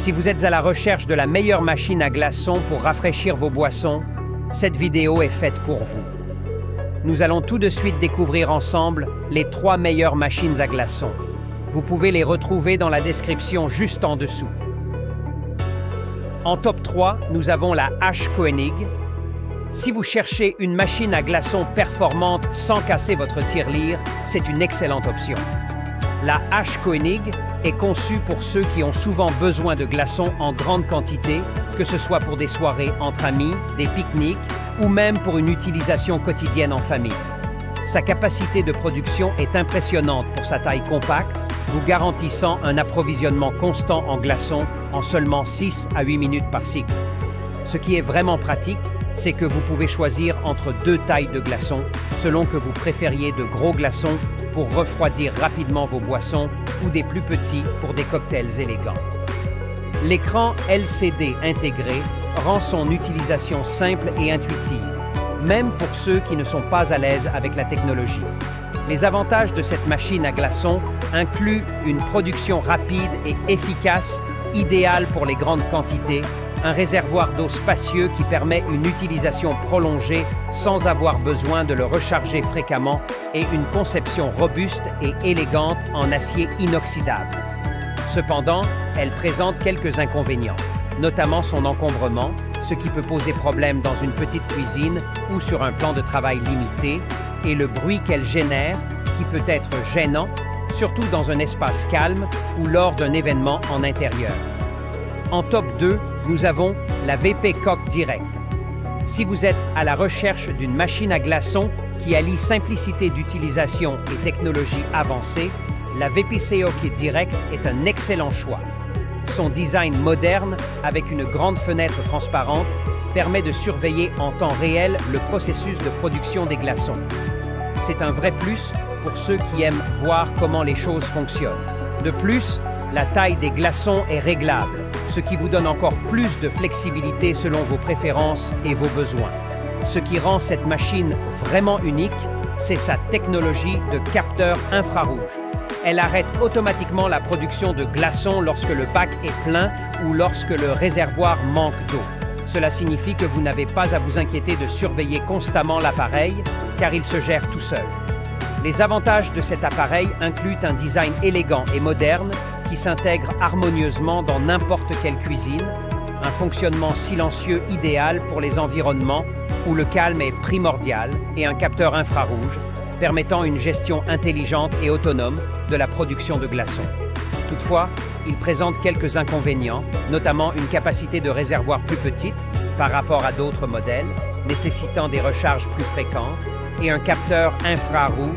Si vous êtes à la recherche de la meilleure machine à glaçons pour rafraîchir vos boissons, cette vidéo est faite pour vous. Nous allons tout de suite découvrir ensemble les 3 meilleures machines à glaçons. Vous pouvez les retrouver dans la description juste en dessous. En top 3, nous avons la H-Koenig. Si vous cherchez une machine à glaçons performante sans casser votre tirelire, c'est une excellente option. La H-Koenig est conçue pour ceux qui ont souvent besoin de glaçons en grande quantité, que ce soit pour des soirées entre amis, des pique-niques ou même pour une utilisation quotidienne en famille. Sa capacité de production est impressionnante pour sa taille compacte, vous garantissant un approvisionnement constant en glaçons en seulement 6 à 8 minutes par cycle. Ce qui est vraiment pratique, c'est que vous pouvez choisir entre 2 tailles de glaçons, selon que vous préfériez de gros glaçons pour refroidir rapidement vos boissons ou des plus petits pour des cocktails élégants. L'écran LCD intégré rend son utilisation simple et intuitive, même pour ceux qui ne sont pas à l'aise avec la technologie. Les avantages de cette machine à glaçons incluent une production rapide et efficace, idéale pour les grandes quantités, un réservoir d'eau spacieux qui permet une utilisation prolongée sans avoir besoin de le recharger fréquemment et une conception robuste et élégante en acier inoxydable. Cependant, elle présente quelques inconvénients, notamment son encombrement, ce qui peut poser problème dans une petite cuisine ou sur un plan de travail limité, et le bruit qu'elle génère, qui peut être gênant, surtout dans un espace calme ou lors d'un événement en intérieur. En top 2, nous avons la VP-Cock Direct. Si vous êtes à la recherche d'une machine à glaçons qui allie simplicité d'utilisation et technologie avancée, la VP-Cock Direct est un excellent choix. Son design moderne, avec une grande fenêtre transparente, permet de surveiller en temps réel le processus de production des glaçons. C'est un vrai plus pour ceux qui aiment voir comment les choses fonctionnent. De plus, la taille des glaçons est réglable, ce qui vous donne encore plus de flexibilité selon vos préférences et vos besoins. Ce qui rend cette machine vraiment unique, c'est sa technologie de capteur infrarouge. Elle arrête automatiquement la production de glaçons lorsque le bac est plein ou lorsque le réservoir manque d'eau. Cela signifie que vous n'avez pas à vous inquiéter de surveiller constamment l'appareil, car il se gère tout seul. Les avantages de cet appareil incluent un design élégant et moderne qui s'intègre harmonieusement dans n'importe quelle cuisine, un fonctionnement silencieux idéal pour les environnements où le calme est primordial et un capteur infrarouge permettant une gestion intelligente et autonome de la production de glaçons. Toutefois, il présente quelques inconvénients, notamment une capacité de réservoir plus petite par rapport à d'autres modèles, nécessitant des recharges plus fréquentes, et un capteur infrarouge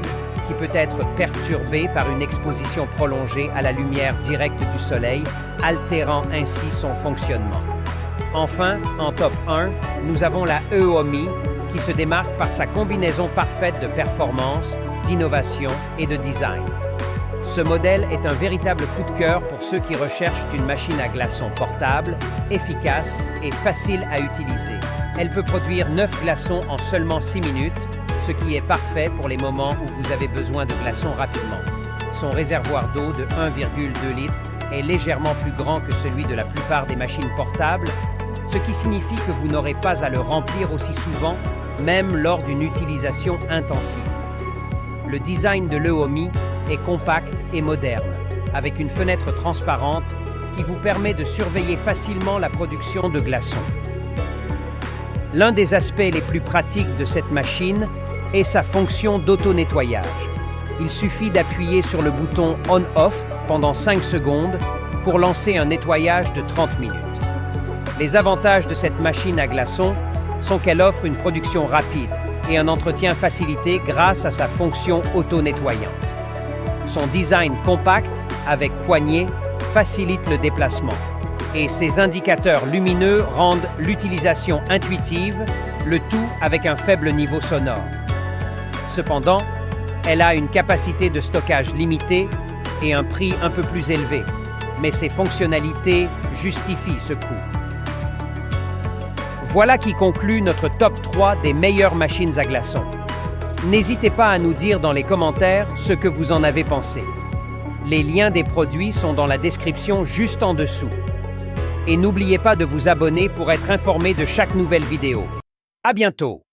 qui peut être perturbé par une exposition prolongée à la lumière directe du soleil, altérant ainsi son fonctionnement. Enfin, en top 1, nous avons la EOMI qui se démarque par sa combinaison parfaite de performance, d'innovation et de design. Ce modèle est un véritable coup de cœur pour ceux qui recherchent une machine à glaçons portable, efficace et facile à utiliser. Elle peut produire 9 glaçons en seulement 6 minutes, ce qui est parfait pour les moments où vous avez besoin de glaçons rapidement. Son réservoir d'eau de 1,2 litres est légèrement plus grand que celui de la plupart des machines portables, ce qui signifie que vous n'aurez pas à le remplir aussi souvent, même lors d'une utilisation intensive. Le design de l'EOMI est compact et moderne, avec une fenêtre transparente qui vous permet de surveiller facilement la production de glaçons. L'un des aspects les plus pratiques de cette machine est sa fonction d'auto-nettoyage. Il suffit d'appuyer sur le bouton On-Off pendant 5 secondes pour lancer un nettoyage de 30 minutes. Les avantages de cette machine à glaçons sont qu'elle offre une production rapide et un entretien facilité grâce à sa fonction auto-nettoyante. Son design compact, avec poignée, facilite le déplacement et ses indicateurs lumineux rendent l'utilisation intuitive, le tout avec un faible niveau sonore. Cependant, elle a une capacité de stockage limitée et un prix un peu plus élevé, mais ses fonctionnalités justifient ce coût. Voilà qui conclut notre top 3 des meilleures machines à glaçons. N'hésitez pas à nous dire dans les commentaires ce que vous en avez pensé. Les liens des produits sont dans la description juste en dessous. et n'oubliez pas de vous abonner pour être informé de chaque nouvelle vidéo. À bientôt!